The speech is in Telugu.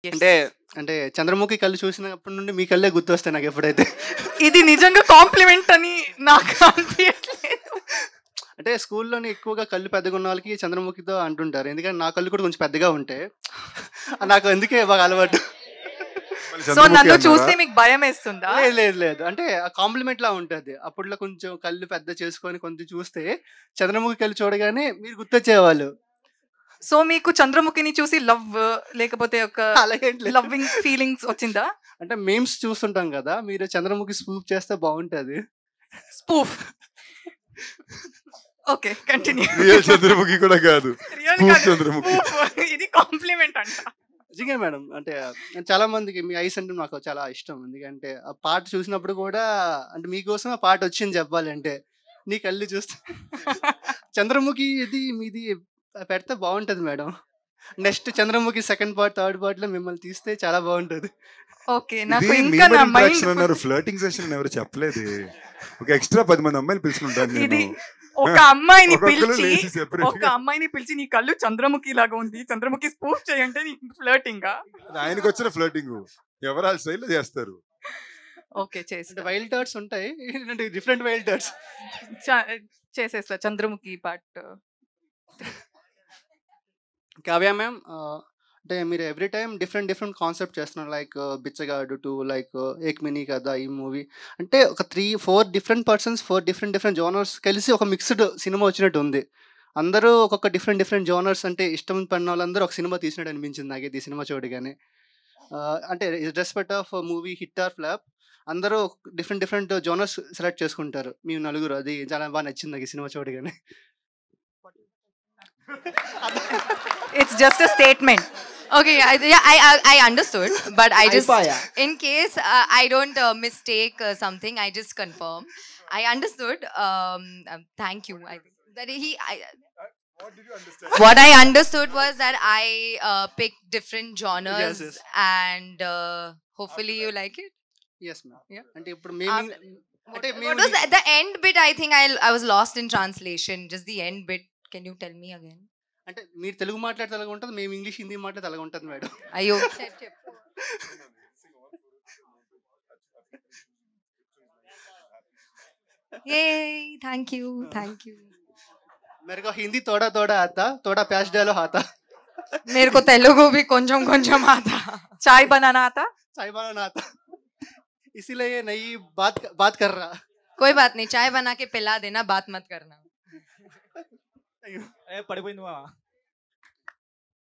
Yes. అంటే అంటే చంద్రముఖి కళ్ళు చూసినప్పటి నుండి మీ కళ్ళే గుర్తొస్తాయి నాకు ఎప్పుడైతే. ఇది నిజంగా కాంప్లిమెంట్ అని నాకు అనిపించట్లేదు. అంటే స్కూల్లోని ఎక్కువగా కళ్ళు పెద్దగా ఉన్న వాళ్ళకి చంద్రముఖితో అంటుంటారు. ఎందుకంటే నా కళ్ళు కూడా కొంచెం పెద్దగా ఉంటాయి. నాకు అందుకే బాగా అలవాటు. సో నన్ను చూస్తే మీకు భయం వేస్తుందా? లేదు లేదు లేదు, అంటే కాంప్లిమెంట్ లా ఉంటుంది. అప్పట్లో కొంచెం కళ్ళు పెద్ద చేసుకొని కొంచెం చూస్తే చంద్రముఖి కళ్ళు చూడగానే మీరు గుర్తొచ్చేవాళ్ళు. సో మీకు చంద్రముఖిని చూసి లవ్ లేకపోతే ఒక అలాగే లవ్వింగ్ ఫీలింగ్స్ వచ్చిందా? అంటే మేమ్స్ చూస్తుంటాం కదా, మీరు చంద్రముఖి స్పూఫ్ చేస్తే బాగుంటది. Spoof. Okay, continue. Real Chandramukhi కూడా కాదు, రియల్ స్పూఫ్ చంద్రముఖి. ఇది కాంప్లిమెంట్ అంట. నిజంగా మేడం, అంటే చాలా మందికి మీ ఐస్ అంటే నాకు చాలా ఇష్టం. ఎందుకంటే ఆ పాట చూసినప్పుడు కూడా అంటే మీకోసం ఆ పాట వచ్చింది చెప్పాలంటే. నీ కళ్ళు చూస్తే చంద్రముఖి ఇది మీది పెడితే బాగుంటది madam. Next Chandramukhi second part third part లో మిమ్మల్ని తీస్తే చాలా బాగుంటది. ఓకే, నాకు ఇంకా నా మైండ్ ఫ్లర్టింగ్ సెషన్ ఎవరు చెప్పలేదు. ఒక ఎక్స్ట్రా 10 మంది అమ్మాయిలు పిలుచుకుంటాను ఇది నేను. ఒక అమ్మాయిని ఒక్కొక్కరు పిలిచి లేచి separate ఒక గా. అమ్మాయిని పిలిచి నీ కళ్ళు చంద్రముఖి లాగా ఉంది, చంద్రముఖి స్పూఫ్ చేయంటే నీకు ఫ్లర్టింగ్. అది ఆయనకు వచ్చిన ఫ్లర్టింగ్ ఎవరు ఆ స్టైల్లో చేస్తారు. ఓకే, అంటే చేస్తా. వైల్డ్ థాట్స్ ఉంటాయి, డిఫరెంట్ వైల్డ్ థాట్స్. చేసేస్తా చంద్రముఖి పార్ట్. కావ్య మ్యామ్, అంటే మీరు ఎవ్రీ టైం డిఫరెంట్ కాన్సెప్ట్ చేస్తున్నారు. లైక్ బిచ్చగాడు 2, లైక్ ఏక్ మినీ కదా ఈ మూవీ. అంటే ఒక 3-4 డిఫరెంట్ పర్సన్స్ 4 డిఫరెంట్ జోనర్స్ కలిసి ఒక మిక్స్డ్ సినిమా వచ్చినట్టు ఉంది. అందరూ ఒక్కొక్క డిఫరెంట్ జోనర్స్ అంటే ఇష్టం పడిన వాళ్ళందరూ ఒక సినిమా తీసినట్టు అనిపించింది నాకైతే ఈ సినిమా చూడగానే. అంటే respect of movie hit or flop, అందరూ డిఫరెంట్ జోనర్స్ సెలెక్ట్ చేసుకుంటారు. మీ నలుగురు, అది చాలా బాగా నచ్చింది నాకు ఈ సినిమా చూడగానే. It's just a statement. Okay, I understood, but I just, in case I don't mistake something, I just confirm. I understood. Thank you. That What did you understand? what I understood was that I picked different genres, Yes. and hopefully you like it. Yes ma'am. అంటే ఇప్పుడు మేము అంటే What was the end bit? I think I was lost in translation. Just the end bit. Can you tell me again? అంటే మీరు తెలుగు మాట్లాడితే అలాగ ఉంటుంది, మేము ఇంగ్లీష్ హిందీ మాట్లాడితే అలాగ ఉంటుంది madam. Ayo. Yay! Thank you. Thank you. मेरे को हिंदी थोड़ा थोड़ा आता, थोड़ा प्याज डालो आता, मेरे को तेलुगु भी కొంచెం కొంచెం आता. చాయ్ బనానా ఆతా? चाय बनाना आता, इसीलिए ये नई बात कर रहा. कोई बात नहीं, चाय बना के पिला देना, बात मत करना. పడిపోయింది